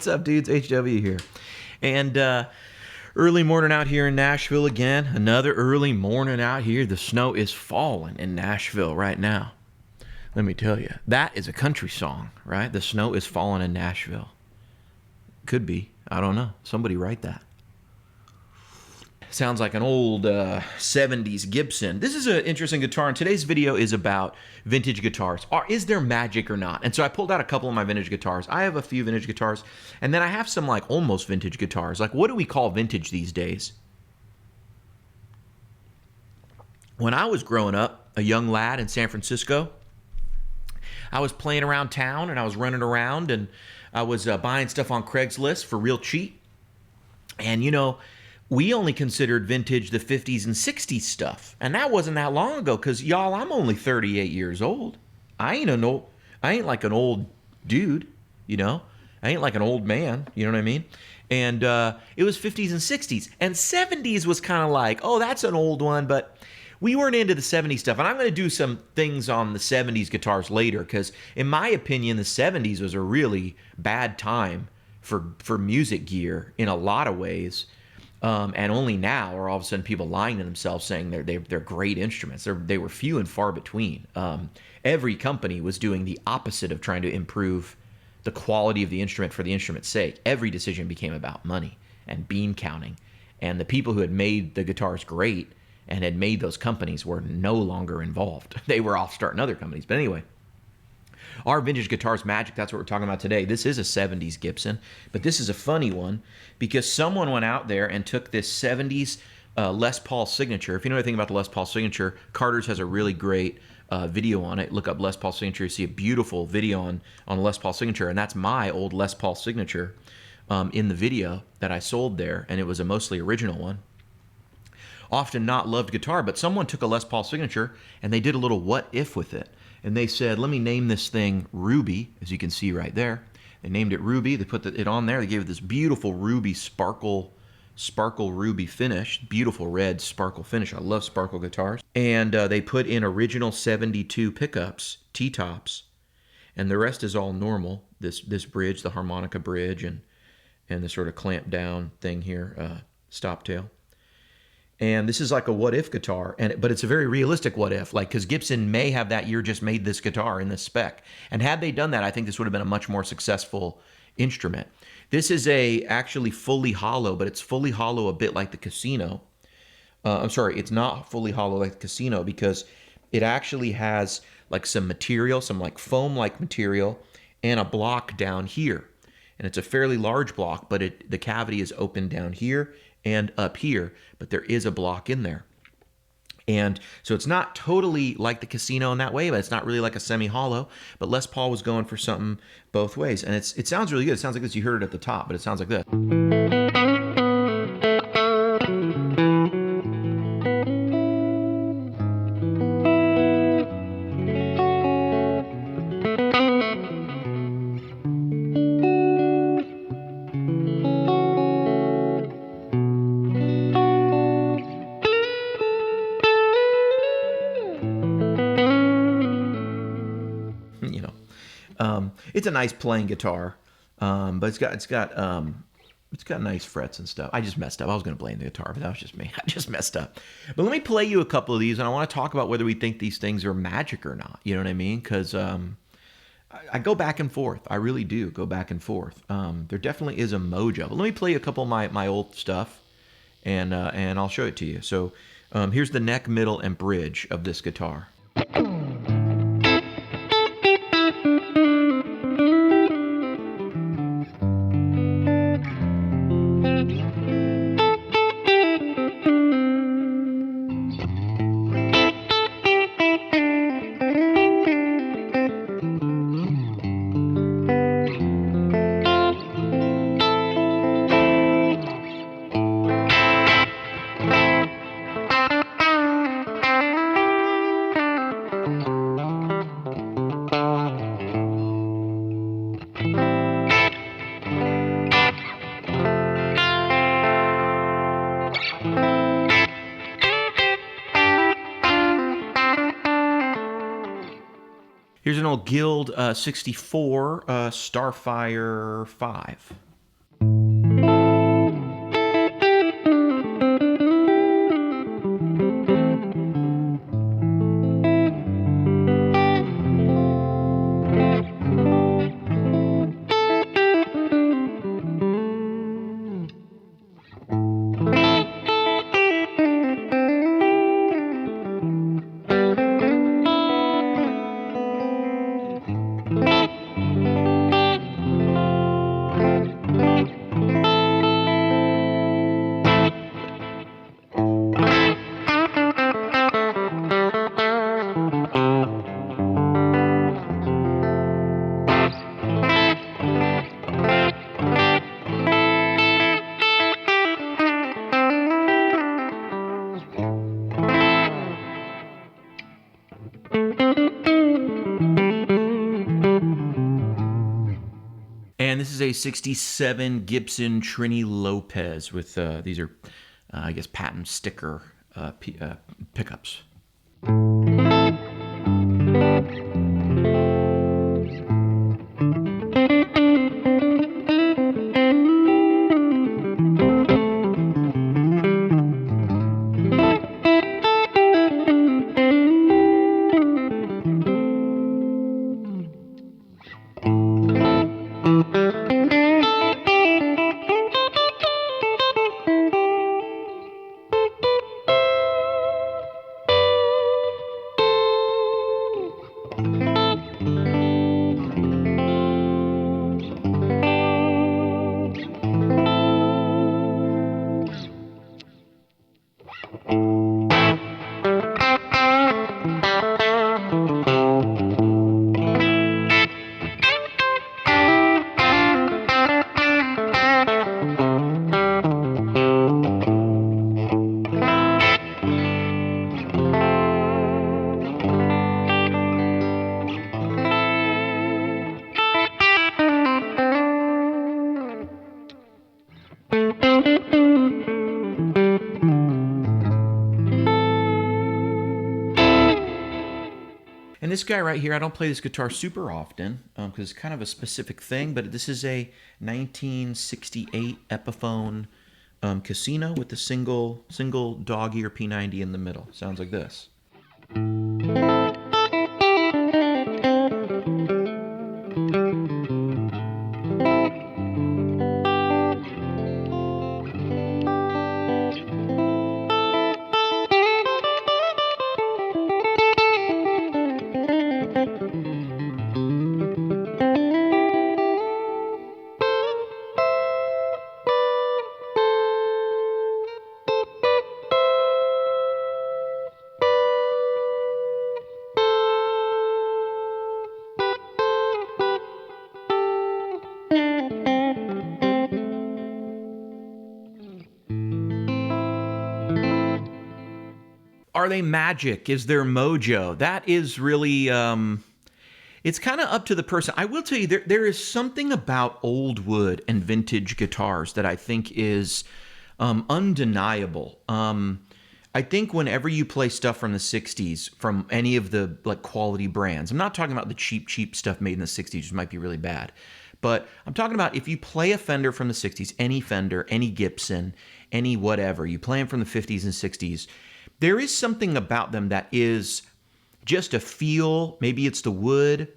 What's up, dudes? HW here. And early morning out here in Nashville again. Another early morning out here. The snow is falling in Nashville right now. Let me tell you, that is a country song, right? The snow is falling in Nashville. Could be. I don't know. Somebody write that. Sounds like an old 70s Gibson. This is an interesting guitar, and today's video is about vintage guitars. Is there magic or not? And so I pulled out a couple of my vintage guitars. I have a few vintage guitars, and then I have some like almost vintage guitars. Like, what do we call vintage these days? When I was growing up, a young lad in San Francisco, I was playing around town, and I was running around, and I was buying stuff on Craigslist for real cheap. And, you know, we only considered vintage the 50s and 60s stuff. And that wasn't that long ago, because, y'all, I'm only 38 years old. I ain't like an old dude, you know? I ain't like an old man, you know what I mean? And it was 50s and 60s. And 70s was kind of like, oh, that's an old one, but we weren't into the 70s stuff. And I'm going to do some things on the 70s guitars later, because in my opinion, the 70s was a really bad time for music gear in a lot of ways. And only now are all of a sudden people lying to themselves saying they're great instruments. They were few and far between. Every company was doing the opposite of trying to improve the quality of the instrument for the instrument's sake. Every decision became about money and bean counting. And the people who had made the guitars great and had made those companies were no longer involved. They were off starting other companies. But anyway, our vintage guitars magic, that's what we're talking about today. This is a 70s Gibson, but this is a funny one because someone went out there and took this 70s Les Paul Signature. If you know anything about the Les Paul Signature, Carter's has a really great video on it. Look up Les Paul Signature, you see a beautiful video on Les Paul Signature, and that's my old Les Paul Signature in the video that I sold there, and it was a mostly original one. Often not loved guitar, but someone took a Les Paul Signature and they did a little what if with it. And they said, let me name this thing Ruby, as you can see right there. They named it Ruby. They put it on there. They gave it this beautiful ruby sparkle ruby finish. Beautiful red sparkle finish. I love sparkle guitars. And they put in original 72 pickups, T-tops, and the rest is all normal. This bridge, the harmonica bridge, and the sort of clamp down thing here, stop tail. And this is like a what-if guitar, but it's a very realistic what-if, like, because Gibson may have that year just made this guitar in this spec. And had they done that, I think this would have been a much more successful instrument. This is actually fully hollow, but it's fully hollow a bit like the Casino. I'm sorry, it's not fully hollow like the Casino because it actually has like some material, some like foam-like material, and a block down here. And it's a fairly large block, but the cavity is open down here and up here, but there is a block in there. And so it's not totally like the Casino in that way, but it's not really like a semi-hollow. But Les Paul was going for something both ways. And it sounds really good. It sounds like this. You heard it at the top, but it sounds like this. It's a nice playing guitar, but it's got nice frets and stuff. I just messed up. I was going to blame the guitar, but that was just me. I just messed up. But let me play you a couple of these, and I want to talk about whether we think these things are magic or not. You know what I mean? Because I go back and forth. I really do go back and forth. There definitely is a mojo. But let me play you a couple of my old stuff, and I'll show it to you. So here's the neck, middle, and bridge of this guitar. Here's an old Guild 64 Starfire 5. a 67 Gibson Trini Lopez with, these are, I guess, patent sticker pickups. And this guy right here, I don't play this guitar super often because it's kind of a specific thing, but this is a 1968 Epiphone Casino with a single dog ear P90 in the middle. Sounds like this. Are they magic? Is there mojo? That is really, it's kind of up to the person. I will tell you, there is something about old wood and vintage guitars that I think is undeniable. I think whenever you play stuff from the 60s, from any of the like quality brands, I'm not talking about the cheap stuff made in the 60s, which might be really bad. But I'm talking about if you play a Fender from the 60s, any Fender, any Gibson, any whatever, you play them from the 50s and 60s, there is something about them that is just a feel. Maybe it's the wood.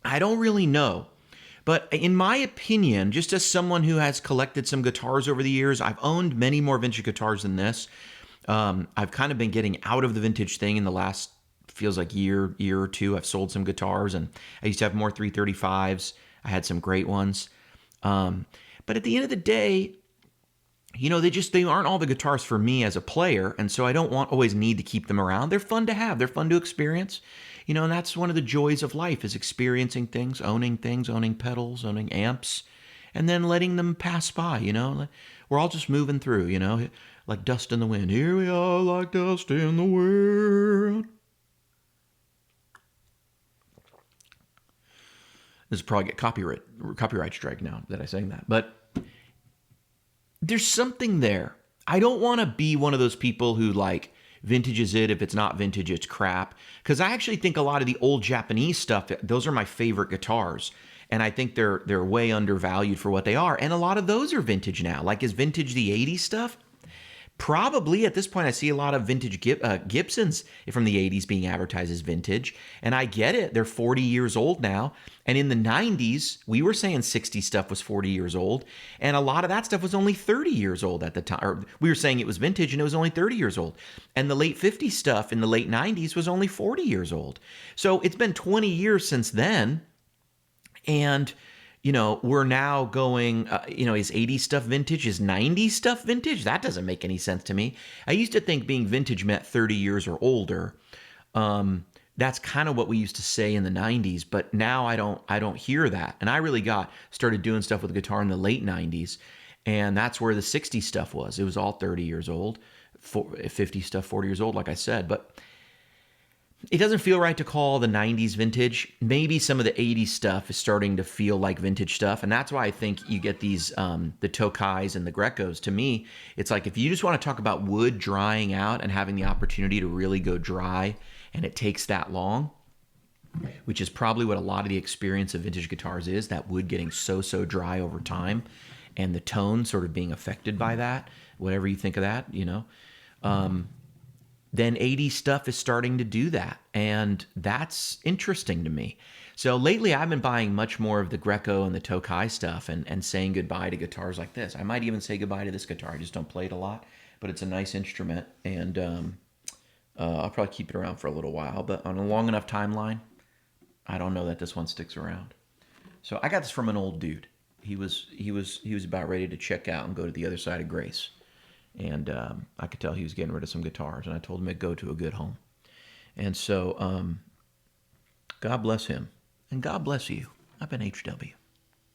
I don't really know. But in my opinion, just as someone who has collected some guitars over the years, I've owned many more vintage guitars than this. I've kind of been getting out of the vintage thing in the last, feels like year or two. I've sold some guitars, and I used to have more 335s. I had some great ones. But at the end of the day, you know, they aren't all the guitars for me as a player, and so I don't always need to keep them around. They're fun to have. They're fun to experience. You know, and that's one of the joys of life, is experiencing things, owning pedals, owning amps, and then letting them pass by, you know. We're all just moving through, you know, like dust in the wind. Here we are like dust in the wind. This will probably get copyright strike now that I sang that, but there's something there. I don't want to be one of those people who like vintage is it. If it's not vintage, it's crap. Because I actually think a lot of the old Japanese stuff, those are my favorite guitars. And I think they're way undervalued for what they are. And a lot of those are vintage now. Like, is vintage the 80s stuff? Probably. At this point, I see a lot of vintage Gibsons from the 80s being advertised as vintage. And I get it. They're 40 years old now. And in the 90s, we were saying 60 stuff was 40 years old. And a lot of that stuff was only 30 years old at the time. Or we were saying it was vintage and it was only 30 years old. And the late 50s stuff in the late 90s was only 40 years old. So it's been 20 years since then. And you know, we're now going, is 80s stuff vintage? Is 90s stuff vintage? That doesn't make any sense to me. I used to think being vintage meant 30 years or older. That's kind of what we used to say in the 90s, but now I don't hear that. And I really started doing stuff with the guitar in the late 90s, and that's where the 60s stuff was. It was all 30 years old, 50 stuff 40 years old, like I said. But It doesn't feel right to call the 90s vintage. Maybe some of the 80s stuff is starting to feel like vintage stuff. And that's why I think you get these, the Tokais and the Grecos. To me, it's like if you just want to talk about wood drying out and having the opportunity to really go dry, and it takes that long, which is probably what a lot of the experience of vintage guitars is, that wood getting so dry over time and the tone sort of being affected by that, whatever you think of that, then 80s stuff is starting to do that. And that's interesting to me. So lately I've been buying much more of the Greco and the Tokai stuff and saying goodbye to guitars like this. I might even say goodbye to this guitar. I just don't play it a lot, but it's a nice instrument. And I'll probably keep it around for a little while, but on a long enough timeline, I don't know that this one sticks around. So I got this from an old dude. He was about ready to check out and go to the other side of Grace. And I could tell he was getting rid of some guitars, and I told him to go to a good home. And so God bless him, and God bless you. I've been HW.